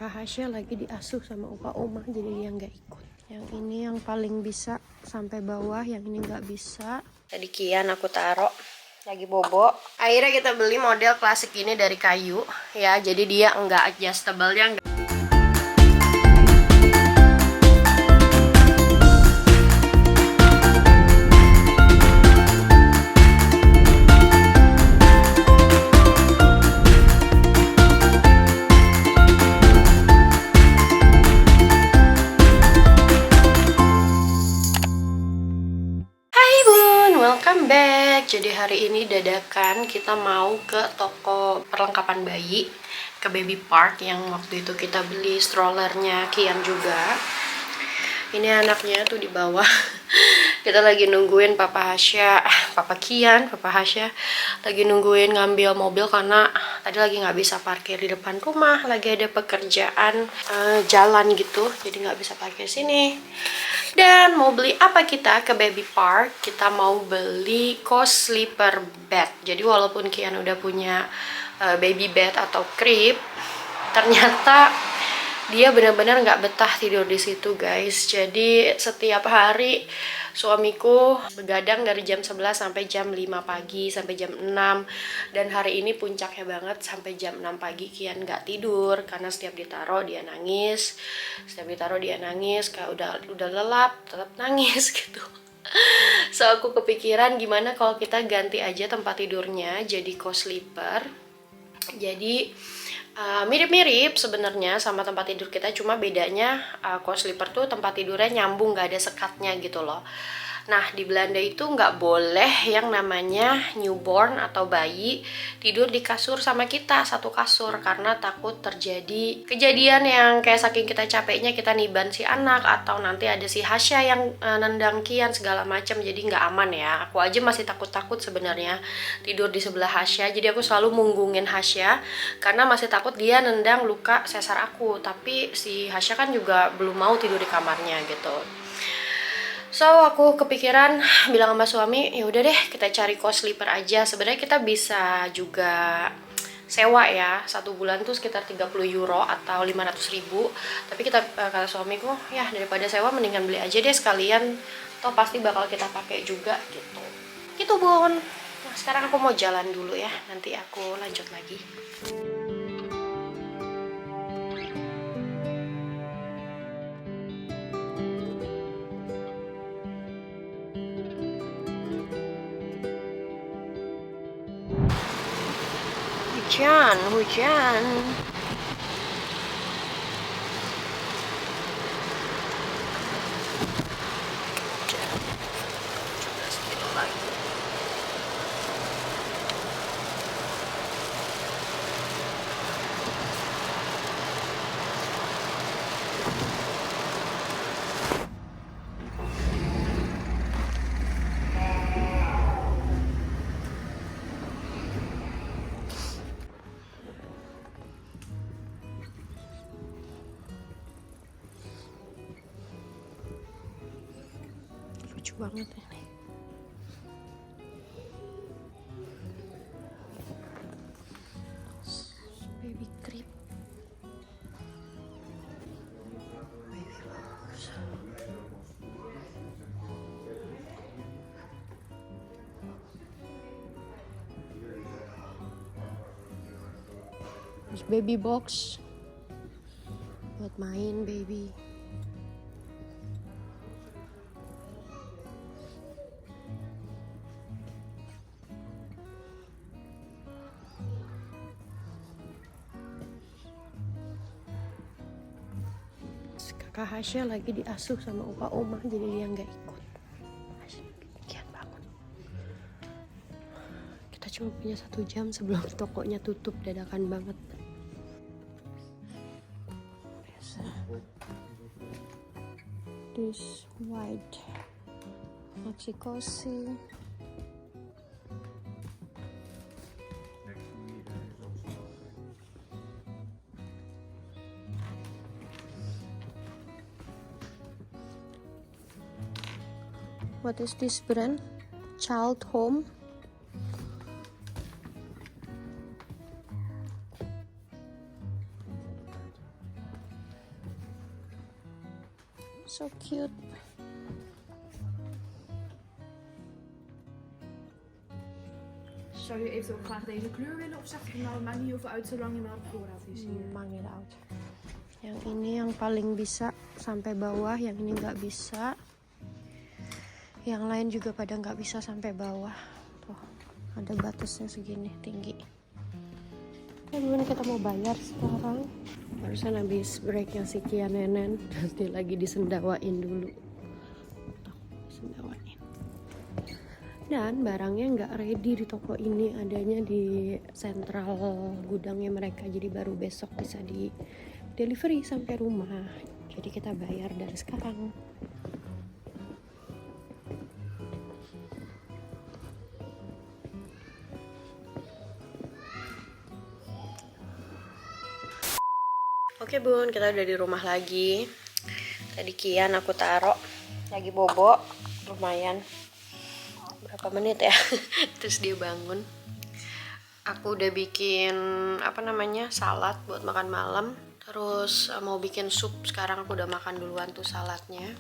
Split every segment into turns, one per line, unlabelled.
Kakak Hasya lagi diasuh sama opa oma, jadi dia nggak ikut. Yang ini yang paling bisa sampai bawah, yang ini nggak bisa. Tadi Kian aku taruh lagi bobo. Akhirnya kita beli model klasik ini dari kayu ya, jadi dia nggak adjustable nya. Welcome back. Jadi hari ini dadakan kita mau ke toko perlengkapan bayi, ke Baby Park yang waktu itu kita beli strollernya Kian juga. Ini anaknya tuh di bawah. Kita lagi nungguin Papa Hasya, Papa Kian, Papa Hasya lagi nungguin ngambil mobil karena tadi lagi nggak bisa parkir di depan rumah, lagi ada pekerjaan jalan gitu, jadi nggak bisa parkir sini. Dan mau beli apa kita ke Baby Park? Kita mau beli co-sleeper bed. Jadi walaupun Kian udah punya baby bed atau crib, ternyata dia benar-benar nggak betah tidur di situ, guys. Jadi setiap hari suamiku begadang dari jam 11 sampai jam 5 pagi, sampai jam 6. Dan hari ini puncaknya banget, sampai jam 6 pagi Kian nggak tidur karena setiap ditaruh dia nangis. Setiap ditaruh dia nangis, kayak udah lelap tetap nangis gitu. So aku kepikiran gimana kalau kita ganti aja tempat tidurnya jadi co-sleeper. Jadi mirip-mirip sebenarnya sama tempat tidur kita, cuma bedanya co-sleeper tuh tempat tidurnya nyambung, nggak ada sekatnya gitu loh. Nah, di Belanda itu nggak boleh yang namanya newborn atau bayi tidur di kasur sama kita, satu kasur, karena takut terjadi kejadian yang kayak saking kita capeknya kita niban si anak, atau nanti ada si Hasya yang nendang Kian segala macam, jadi nggak aman ya. Aku aja masih takut-takut sebenarnya tidur di sebelah Hasya, jadi aku selalu munggungin Hasya karena masih takut dia nendang luka sesar aku. Tapi si Hasya kan juga belum mau tidur di kamarnya gitu. So aku kepikiran bilang sama suami, ya udah deh kita cari co-sleeper aja. Sebenarnya kita bisa juga sewa ya, 1 bulan tuh sekitar 30 euro atau 500.000. Tapi kita kata suamiku, ya daripada sewa mendingan beli aja deh sekalian, toh pasti bakal kita pakai juga gitu. Gitu Bun. Nah sekarang aku mau jalan dulu ya, nanti aku lanjut lagi. Hujan. Lucu banget ini. Baby crib. Terus baby box buat main baby. Kakak Hasya lagi diasuh sama opa oma, jadi dia nggak ikut. Kian bangun. Kita cuma punya 1 jam sebelum tokonya tutup, dadakan banget. Biasa. This white maxi cozy. What is this brand? Child Home. So cute.
Zou je eventueel graag deze kleur willen of zeg je nou, maakt niet heel veel uit zolang je wel de voorraad is hier?
Maakt niet uit. Yang ini yang paling bisa sampai bawah, yang ini nggak bisa. Yang lain juga pada nggak bisa sampai bawah. Tuh, ada batasnya segini tinggi. Gimana kita mau bayar sekarang? Barusan habis breaknya si Kia Nenen, nanti lagi disendawain dulu. Tuh, sendawain. Dan barangnya nggak ready di toko ini, adanya di sentral gudangnya mereka. Jadi baru besok bisa di delivery sampai rumah. Jadi kita bayar dari sekarang. Oke bun, kita udah di rumah lagi. Tadi Kian aku taruh lagi bobo, lumayan berapa menit ya. Terus dia bangun. Aku udah bikin salad buat makan malam. Terus mau bikin sup. Sekarang aku udah makan duluan tuh saladnya,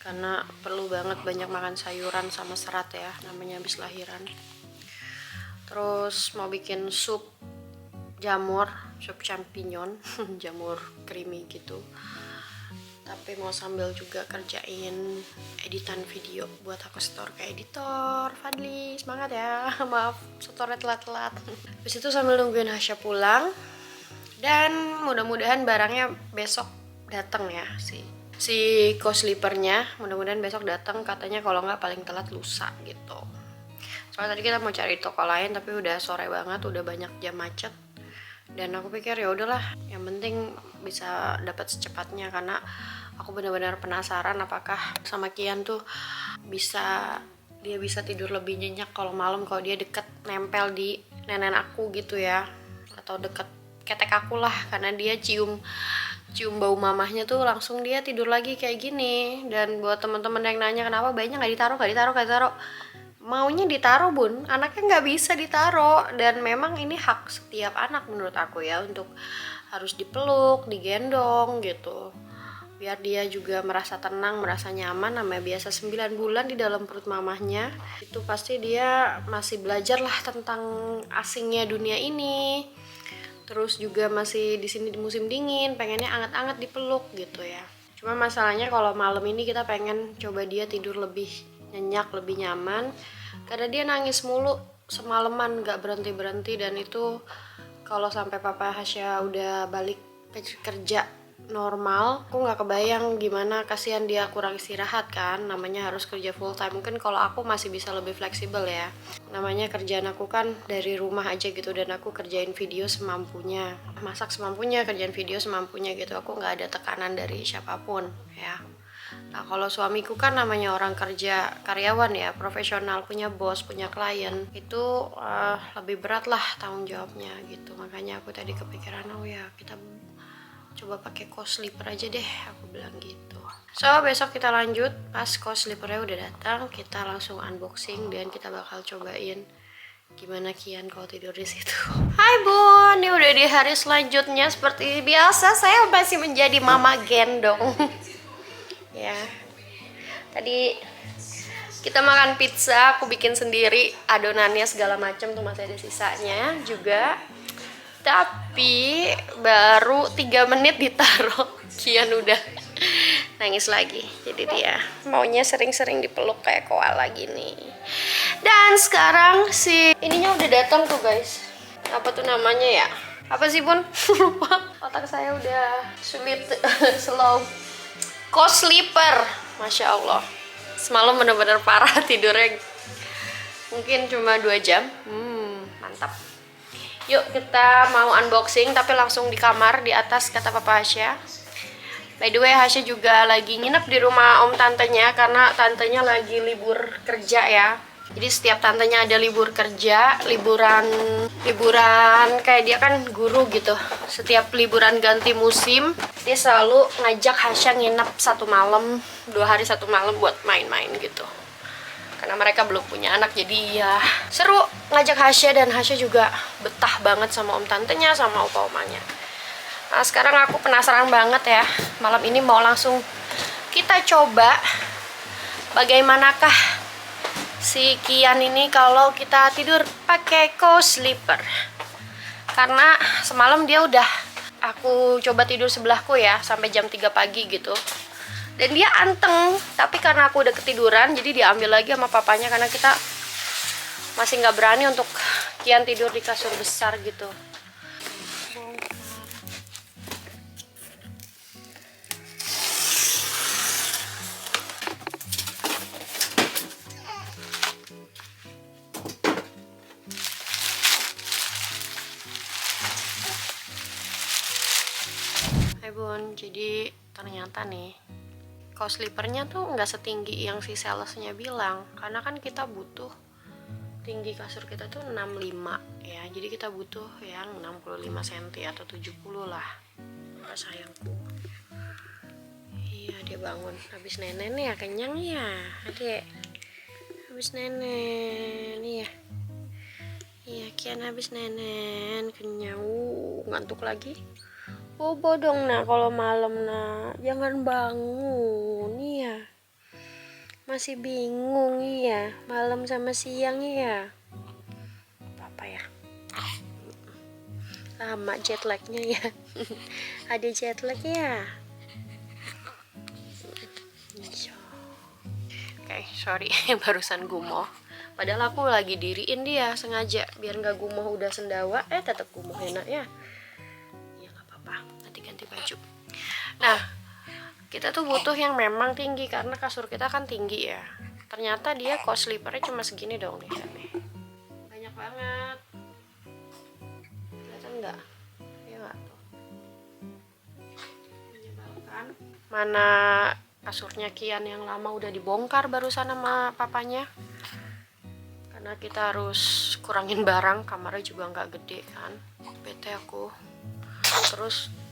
karena perlu banget banyak makan sayuran sama serat ya, namanya habis lahiran. Terus mau bikin sup jamur, sup champignon, jamur creamy gitu. Tapi mau sambil juga kerjain editan video buat aku store ke editor. Fadli, semangat ya. Maaf, store telat-telat. Habis itu sambil nungguin Hasya pulang. Dan mudah-mudahan barangnya besok datang ya, si co-sleepernya. Mudah-mudahan besok datang, katanya kalau nggak paling telat lusa gitu. Soalnya tadi kita mau cari toko lain tapi udah sore banget, udah banyak jam macet. Dan aku pikir ya udahlah, yang penting bisa dapat secepatnya, karena aku benar-benar penasaran apakah sama Kian tuh dia bisa tidur lebih nyenyak kalau malam, kalau dia deket nempel di nenen aku gitu ya, atau deket ketek aku lah, karena dia cium bau mamahnya tuh langsung dia tidur lagi kayak gini. Dan buat teman-teman yang nanya kenapa bayinya nggak ditaruh, maunya ditaruh bun, anaknya nggak bisa ditaruh. Dan memang ini hak setiap anak menurut aku ya, untuk harus dipeluk, digendong gitu, biar dia juga merasa tenang, merasa nyaman. Namanya biasa 9 bulan di dalam perut mamahnya, itu pasti dia masih belajar lah tentang asingnya dunia ini. Terus juga masih di sini di musim dingin, pengennya anget-anget dipeluk gitu ya. Cuma masalahnya kalau malam ini kita pengen coba dia tidur lebih nyenyak, lebih nyaman, karena dia nangis mulu semalaman gak berhenti-berhenti. Dan itu kalau sampai Papa Hasya udah balik kerja normal, aku nggak kebayang gimana, kasihan dia kurang istirahat kan, namanya harus kerja full time. Mungkin kalau aku masih bisa lebih fleksibel ya, namanya kerjaan aku kan dari rumah aja gitu, dan aku kerjain video semampunya, masak semampunya, kerjain video semampunya gitu. Aku nggak ada tekanan dari siapapun ya. Nah kalau suamiku kan namanya orang kerja karyawan ya, profesional, punya bos, punya klien, itu lebih berat lah tanggung jawabnya gitu. Makanya aku tadi kepikiran, oh ya kita coba pakai co-sleeper aja deh, aku bilang gitu. So besok kita lanjut, pas co-sleepernya udah datang, kita langsung unboxing dan kita bakal cobain gimana Kian kalau tidur di situ. Hai Bun, ini udah di hari selanjutnya. Seperti biasa saya masih menjadi mama gendong. Ya, tadi kita makan pizza, aku bikin sendiri adonannya segala macam tuh, masih ada sisanya juga. Tapi baru 3 menit ditaruh, Kian udah nangis lagi. Jadi dia maunya sering-sering dipeluk kayak koala gini. Dan sekarang si ininya udah datang tuh guys. Apa tuh namanya ya? Apa sih Bun? Lupa. Otak saya udah sulit slow. Co-sleeper, Masya Allah. Semalam bener-bener parah tidurnya. Mungkin cuma 2 jam. Mantap. Yuk kita mau unboxing, tapi langsung di kamar di atas kata Papa Hasya. By the way, Hasya juga lagi nginep di rumah om tantenya, karena tantenya lagi libur kerja ya. Jadi setiap tantenya ada libur kerja, liburan kayak dia kan guru gitu. Setiap liburan ganti musim, dia selalu ngajak Hasya nginep 1 malam, 2 hari 1 malam buat main-main gitu. Karena mereka belum punya anak, jadi ya seru ngajak Hasya. Dan Hasya juga betah banget sama om tantenya, sama opa omanya. Nah sekarang aku penasaran banget ya, malam ini mau langsung Kita coba bagaimanakah si Kian ini kalau kita tidur pakai co-sleeper. Karena semalam dia udah aku coba tidur sebelahku ya sampai jam 3 pagi gitu. Dan dia anteng, tapi karena aku udah ketiduran jadi diambil lagi sama papanya karena kita masih nggak berani untuk Kian tidur di kasur besar gitu. Hai Bun, jadi ternyata nih co-sleepernya tuh nggak setinggi yang si salesnya bilang, karena kan kita butuh tinggi kasur kita tuh 65 ya, jadi kita butuh yang 65 cm atau 70 lah. Enggak sayangku. Iya, dia bangun habis nenen ya, kenyang ya adek, habis nenen nih ya. Iya, Kian habis nenen kenyang, ngantuk lagi. Bobo dong nak kalau malam nak, jangan bangun ya. Masih bingung ya, malam sama siang ya. Apa ya? Lama jet lagnya ya. Ada jet lag ya. Oke, sorry barusan gumoh. Padahal aku lagi diriin dia sengaja biar nggak gumoh udah sendawa, tetap gumoh enak ya. Nanti ganti baju. Nah, kita tuh butuh yang memang tinggi karena kasur kita kan tinggi ya. Ternyata dia co-sleepernya cuma segini dong, lihat nih. Banyak banget. Kelihatan nggak? Ya nggak tuh. Menyebalkan. Mana kasurnya Kian yang lama udah dibongkar barusan sama papanya. Karena kita harus kurangin barang, kamarnya juga nggak gede kan. Bete aku. Terus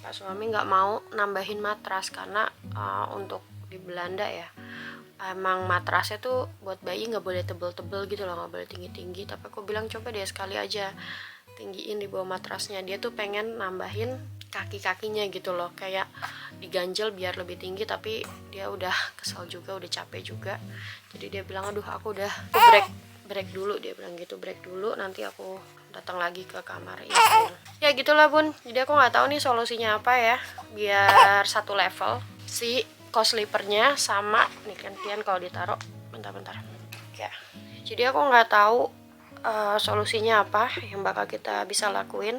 Pak suami nggak mau nambahin matras karena untuk di Belanda ya emang matrasnya tuh buat bayi nggak boleh tebel-tebel gitu loh, nggak boleh tinggi-tinggi. Tapi aku bilang coba deh sekali aja tinggiin di bawah matrasnya. Dia tuh pengen nambahin kaki-kakinya gitu loh, kayak diganjel biar lebih tinggi, tapi dia udah kesal juga, udah capek juga. Jadi dia bilang aduh aku udah break dulu, dia bilang gitu, break dulu nanti aku datang lagi ke kamar ini. Ya gitulah Bun, jadi aku nggak tahu nih solusinya apa ya biar satu level si co-sleepernya sama nih kan Kian kalau ditaruh bentar ya. Jadi aku nggak tahu solusinya apa yang bakal kita bisa lakuin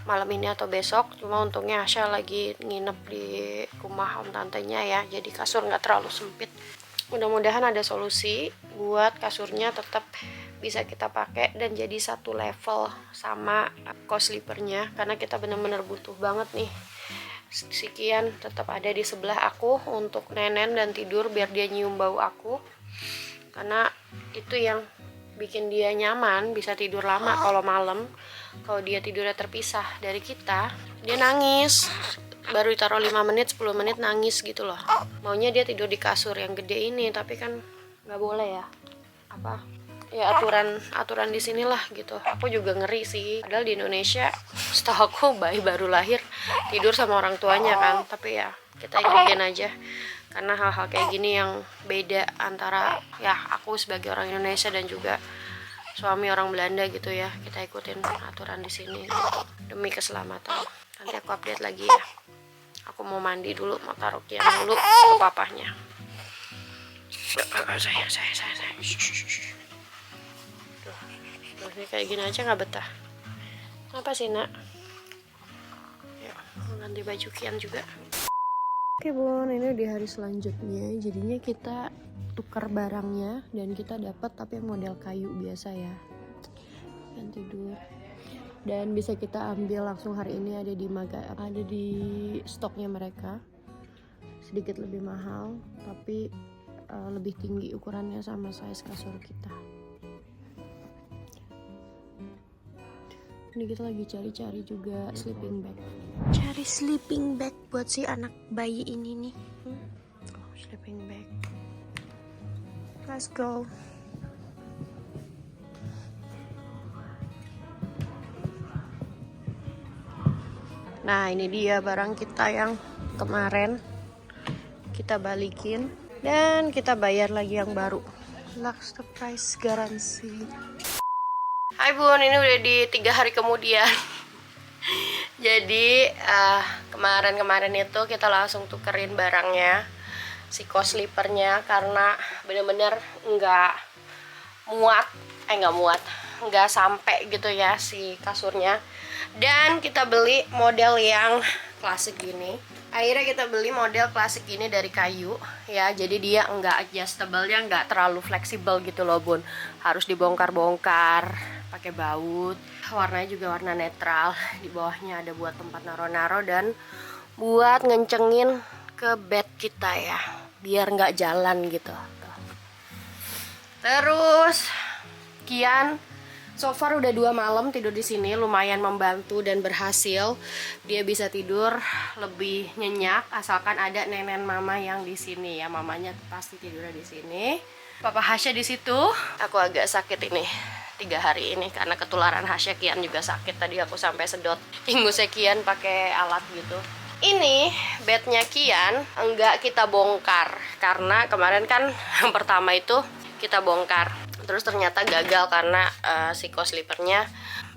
malam ini atau besok. Cuma untungnya Asya lagi nginep di rumah om tantenya ya, jadi kasur nggak terlalu sempit. Mudah-mudahan ada solusi buat kasurnya tetap bisa kita pakai dan jadi satu level sama co-sleepernya, karena kita benar-benar butuh banget nih si Kian tetap ada di sebelah aku untuk nenen dan tidur biar dia nyium bau aku, karena itu yang bikin dia nyaman bisa tidur lama. Kalau malam kalau dia tidurnya terpisah dari kita, dia nangis. Baru ditaruh 5 menit 10 menit nangis gitu loh. Maunya dia tidur di kasur yang gede ini, tapi kan nggak boleh ya. Apa ya, aturan di sinilah gitu. Aku juga ngeri sih, padahal di Indonesia setahu aku bayi baru lahir tidur sama orang tuanya kan. Tapi ya kita ikutin aja, karena hal-hal kayak gini yang beda antara ya aku sebagai orang Indonesia dan juga suami orang Belanda gitu ya. Kita ikutin aturan di sini gitu, demi keselamatan. Nanti aku update lagi ya. Aku mau mandi dulu, mau taruh Kian dulu ke papahnya. Sayang. Tuh, ini kayak gini aja nggak betah. Apa sih nak? Ya, mau ganti baju Kian juga. Oke Bun, ini di hari selanjutnya. Jadinya kita tukar barangnya dan kita dapat tapi model kayu biasa ya. Dan tidur. Dan bisa kita ambil langsung hari ini, ada di stoknya mereka. Sedikit lebih mahal tapi lebih tinggi ukurannya sama size kasur kita. Ini kita lagi cari-cari juga sleeping bag. Cari sleeping bag buat si anak bayi ini nih. Sleeping bag. Let's go. Nah ini dia barang kita yang kemarin kita balikin dan kita bayar lagi yang baru. Lux the price garansi. Hai Bun, ini udah di 3 hari kemudian. Jadi kemarin itu kita langsung tukerin barangnya, si co-sleepernya, karena bener-bener nggak sampai gitu ya si kasurnya. Dan kita beli model yang klasik gini. Akhirnya kita beli model klasik ini dari kayu ya, jadi dia nggak adjustable-nya, nggak terlalu fleksibel gitu loh Bun. Harus dibongkar-bongkar pakai baut. Warnanya juga warna netral. Di bawahnya ada buat tempat naro-naro dan buat ngencengin ke bed kita ya, biar nggak jalan gitu. Terus Kian so far udah 2 malam tidur di sini, lumayan membantu dan berhasil. Dia bisa tidur lebih nyenyak asalkan ada nenek mama yang di sini ya. Mamanya pasti tidurnya di sini. Papa Hasya di situ. Aku agak sakit ini 3 hari ini karena ketularan Hasya. Kian juga sakit. Tadi aku sampai sedot ingusnya Kian pakai alat gitu. Ini bednya Kian enggak kita bongkar karena kemarin kan yang pertama itu kita bongkar. Terus ternyata gagal karena si co-sleepernya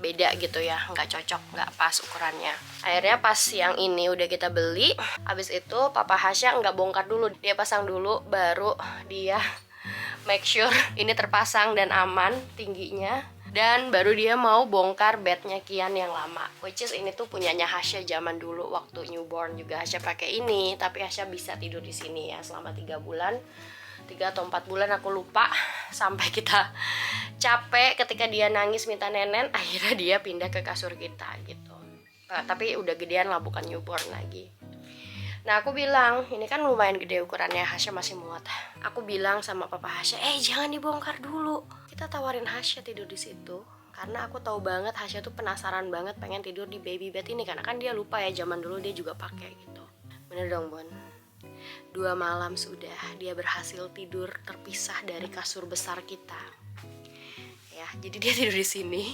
beda gitu ya, nggak cocok, nggak pas ukurannya. Akhirnya pas yang ini udah kita beli, habis itu Papa Hasya nggak bongkar dulu, dia pasang dulu, baru dia make sure ini terpasang dan aman tingginya, dan baru dia mau bongkar bednya Kian yang lama, which is ini tuh punyanya Hasya zaman dulu waktu newborn juga Hasya pakai ini, tapi Hasya bisa tidur di sini ya selama 3 bulan. 3 atau 4 bulan aku lupa, sampai kita capek ketika dia nangis minta nenen, akhirnya dia pindah ke kasur kita gitu. Tapi udah gedean lah, bukan newborn lagi. Nah aku bilang, ini kan lumayan gede ukurannya, Hasya masih muat. Aku bilang sama Papa Hasya, jangan dibongkar dulu. Kita tawarin Hasya tidur di situ, karena aku tahu banget Hasya tuh penasaran banget pengen tidur di baby bed ini, karena kan dia lupa ya zaman dulu dia juga pakai gitu. Bener dong Bon? 2 malam sudah dia berhasil tidur terpisah dari kasur besar kita. Ya, jadi dia tidur di sini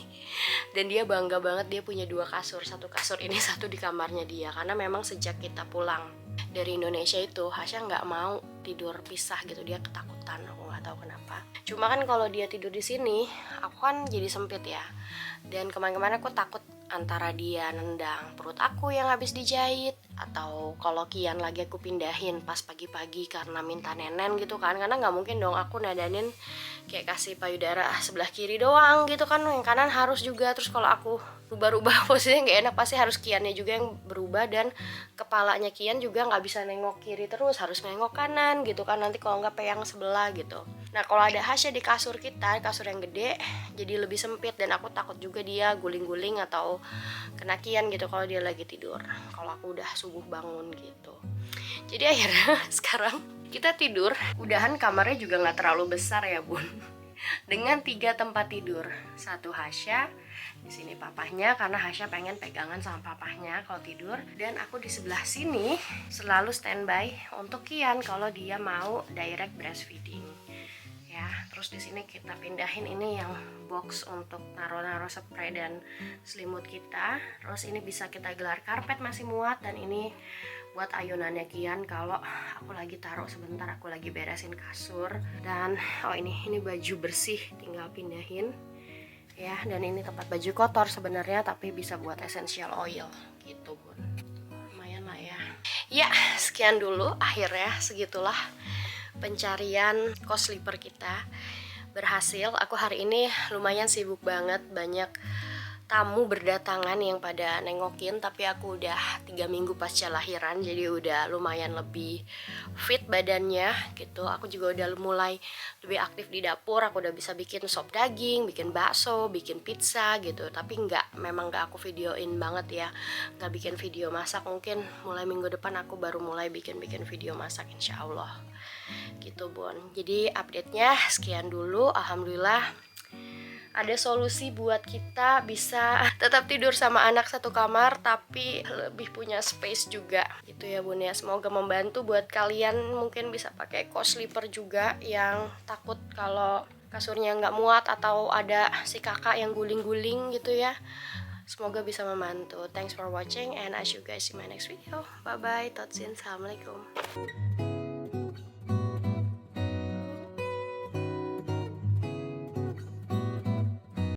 dan dia bangga banget dia punya 2 kasur. Satu kasur ini, satu di kamarnya dia. Karena memang sejak kita pulang dari Indonesia itu Hasya nggak mau tidur pisah gitu, dia ketakutan. Aku nggak tahu kenapa. Cuma kan kalau dia tidur di sini, aku kan jadi sempit ya. Dan kemarin-kemarin aku takut antara dia nendang perut aku yang habis dijahit, atau kalau Kian lagi aku pindahin pas pagi-pagi karena minta nenen gitu kan, karena nggak mungkin dong aku nadanin kayak kasih payudara sebelah kiri doang gitu kan, yang kanan harus juga. Terus kalau aku rubah-rubah posisinya nggak enak, pasti harus Kiannya juga yang berubah, dan kepalanya Kian juga nggak bisa nengok kiri terus, harus nengok kanan gitu kan, nanti kalau nggak peyang sebelah gitu. Nah kalau ada Hasya di kasur kita, kasur yang gede, jadi lebih sempit, dan aku takut juga dia guling-guling atau kena Kian gitu kalau dia lagi tidur, kalau aku udah subuh bangun gitu. Jadi akhirnya sekarang kita tidur, udahan kamarnya juga nggak terlalu besar ya Bun, dengan 3 tempat tidur. Satu Hasya, di sini papahnya karena Hasya pengen pegangan sama papahnya kalau tidur, dan aku di sebelah sini selalu standby untuk Kian kalau dia mau direct breastfeeding. Ya, terus di sini kita pindahin ini yang box untuk naro-naro spray dan selimut kita. Terus ini bisa kita gelar karpet masih muat, dan ini buat ayunannya Kian kalau aku lagi taruh sebentar, aku lagi beresin kasur. Dan ini baju bersih, tinggal pindahin ya. Dan ini tempat baju kotor sebenarnya, tapi bisa buat essential oil gitu Bun. Lumayan lah ya. Ya, sekian dulu, akhirnya segitulah pencarian co-sleeper kita berhasil. Aku hari ini lumayan sibuk banget, banyak tamu berdatangan yang pada nengokin, tapi aku udah 3 minggu pasca lahiran, jadi udah lumayan lebih fit badannya gitu. Aku juga udah mulai lebih aktif di dapur, aku udah bisa bikin sop daging, bikin bakso, bikin pizza gitu. Tapi memang nggak aku videoin banget ya, nggak bikin video masak. Mungkin mulai minggu depan aku baru mulai bikin video masak insya Allah gitu Bon. Jadi update-nya sekian dulu. Alhamdulillah ada solusi buat kita bisa tetap tidur sama anak satu kamar tapi lebih punya space juga gitu ya Bun ya. Semoga membantu buat kalian, mungkin bisa pakai co-sleeper juga yang takut kalau kasurnya nggak muat atau ada si kakak yang guling-guling gitu ya. Semoga bisa membantu. Thanks for watching and I see you guys in my next video. Bye bye. Totsin. Assalamualaikum.